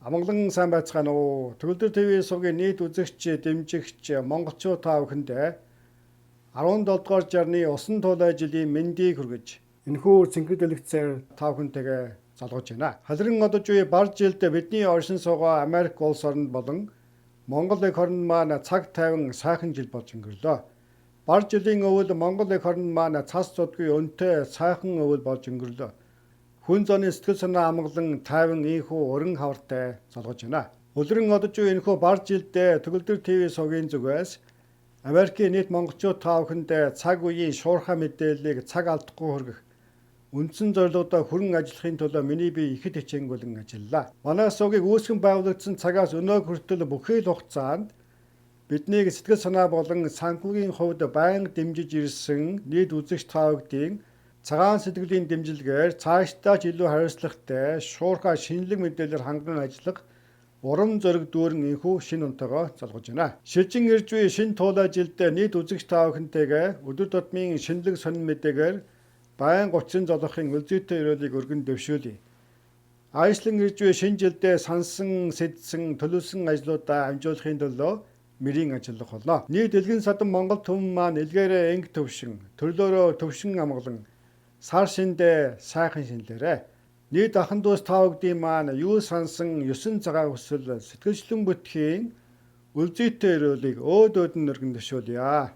Амгалан сайн байцгаана уу. Төгөлдөр ТV сувгийн нийт үзэгч, дэмжигч монголчууд та бүхэндээ 17 дугаар жарны усан тулай жилийн мэндийг хүргэж энэхүү цэнхэр дэлгэцээр та бүхэнтэйгээ залгаж байна. Халиран одож буй бар жилд бидний оршин суугаа Америк улс оронд болон Монгол эх орнд маань цаг тайван сайхан жил болж өнгөрлөө. Бар жилийн өвөл Монгол эх орнд маань цас цудгүй өнтэй сайхан өвөл болж өнгөрлөө. Хүн зооны сэтгэл санаа амгалан тайван ийхүү уран хавартай залгаж байна. Өдрөн одож буй энэхүү бар жилдээ Төгөлдөр ТV сувгийн зүгээс Америкийн нийт монголчууд та бүхэндээ цаг үеийн шуурхай мэдээллийг цаг алдахгүй хүргэх үндсэн зорилгодоо хүрэн ажиллахын тулд миний бие ихэд хичээнгүйлэн ажиллалаа. Манай сувгийг үүсгэн байгуулагдсан цагаас өнөө хүртэл бүхий л хугацаанд биднийг сэтгэл санаа болон санхүүгийн хувьд байнга дэмжиж ирсэн нийт үзэгч та бүхдийн цагаан сэтгэлийн дэмжлэгээр цаашдаа ч илүү хариуцлагатай шуурхай шинэлэг мэдээлэлээр ханган ажиллах урам зориг дүүрэн энхүү шинэ онтойгоо залгаж байна. Шилжин ирж буй шинэ туулай жилдээ нийт үзэгч та бүхэнтэйгээ өдөр тутмын шинэлэг сонин мэдээгээр байнга учран золгохын үлзийтэй өрөөлийг өргөн дэвшүүлье. Айслан ирж буй шинэ жилдээ сансан, сэдсэн, төлөвлөсөн ажлуудаа амжуулахын төлөө мэрийн ажиллах болно. Нийт элгэн садан Монгол түмэн маань илгээрээ энг төвшин, төрлөөрөө төвшин амгалан сар шиндээ сайхан шинлээрэ. Нийт ахын дүүс та бүхдийн маань юу сансан 9 цагаан хүсэл сэтгэлчлэн бүтхийн үлзийтэй өрөөлийг өөд нь өргөн дэвшүүлье.